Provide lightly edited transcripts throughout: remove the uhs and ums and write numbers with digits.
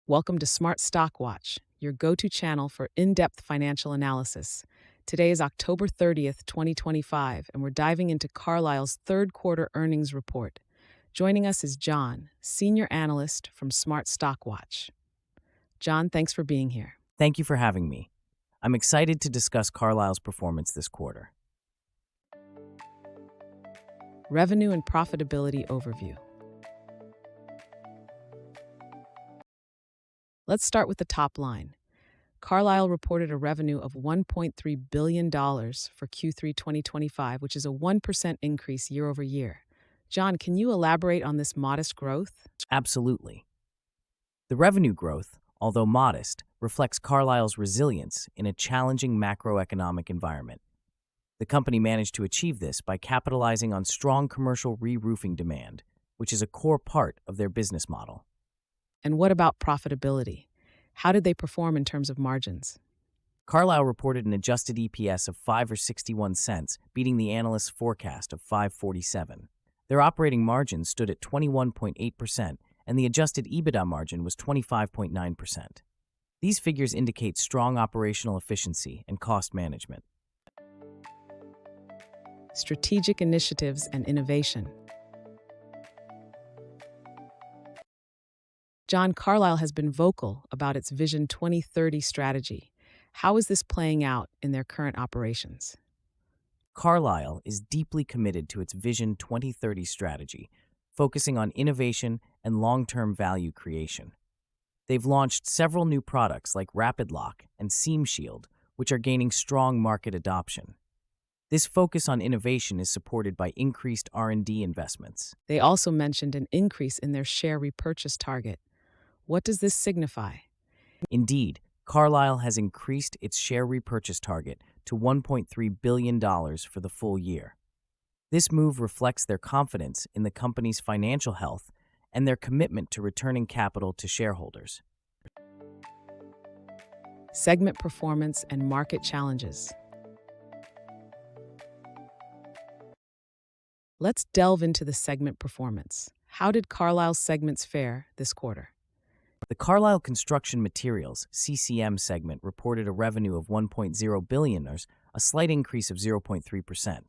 Welcome to Smart Stock Watch, your go-to channel for in-depth financial analysis. Today is October 30th, 2025, and we're diving into Carlisle's third quarter earnings report. Joining us is John, senior analyst from Smart Stock Watch. John, thanks for being here. Thank you for having me. I'm excited to discuss Carlisle's performance this quarter. Revenue and profitability overview. Let's start with the top line. Carlisle reported a revenue of $1.3 billion for Q3 2025, which is a 1% increase year over year. John, can you elaborate on this modest growth? Absolutely. The revenue growth, although modest, reflects Carlisle's resilience in a challenging macroeconomic environment. The company managed to achieve this by capitalizing on strong commercial re-roofing demand, which is a core part of their business model. And what about profitability? How did they perform in terms of margins? Carlisle reported an adjusted EPS of $5.61, beating the analysts' forecast of $5.47. Their operating margin stood at 21.8%, and the adjusted EBITDA margin was 25.9%. These figures indicate strong operational efficiency and cost management. Strategic initiatives and innovation. John, Carlisle has been vocal about its Vision 2030 strategy. How is this playing out in their current operations? Carlisle is deeply committed to its Vision 2030 strategy, focusing on innovation and long-term value creation. They've launched several new products like Rapid Lock and Seam Shield, which are gaining strong market adoption. This focus on innovation is supported by increased R&D investments. They also mentioned an increase in their share repurchase target. What does this signify? Indeed, Carlisle has increased its share repurchase target to $1.3 billion for the full year. This move reflects their confidence in the company's financial health and their commitment to returning capital to shareholders. Segment performance and market challenges. Let's delve into the segment performance. How did Carlisle's segments fare this quarter? The Carlisle Construction Materials (CCM) segment reported a revenue of $1.0 billion, a slight increase of 0.3%.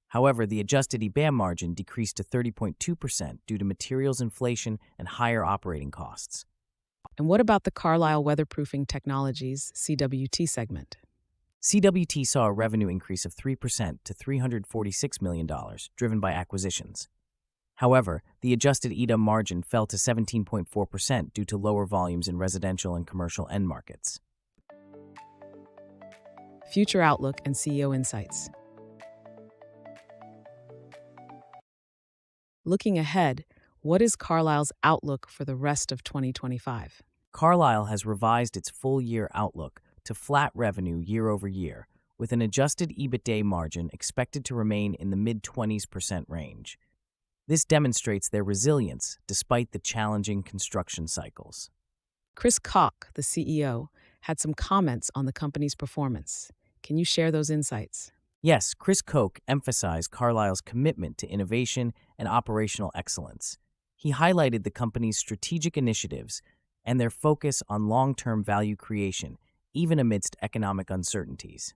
However, the adjusted EBITDA margin decreased to 30.2% due to materials inflation and higher operating costs. And what about the Carlisle Weatherproofing Technologies (CWT) segment? CWT saw a revenue increase of 3% to $346 million, driven by acquisitions. However, the adjusted EBITDA margin fell to 17.4% due to lower volumes in residential and commercial end markets. Future outlook and CEO insights. Looking ahead, what is Carlisle's outlook for the rest of 2025? Carlisle has revised its full-year outlook to flat revenue year over year, with an adjusted EBITDA margin expected to remain in the mid-20% range. This demonstrates their resilience despite the challenging construction cycles. Chris Koch, the CEO, had some comments on the company's performance. Can you share those insights? Yes, Chris Koch emphasized Carlisle's commitment to innovation and operational excellence. He highlighted the company's strategic initiatives and their focus on long-term value creation, even amidst economic uncertainties.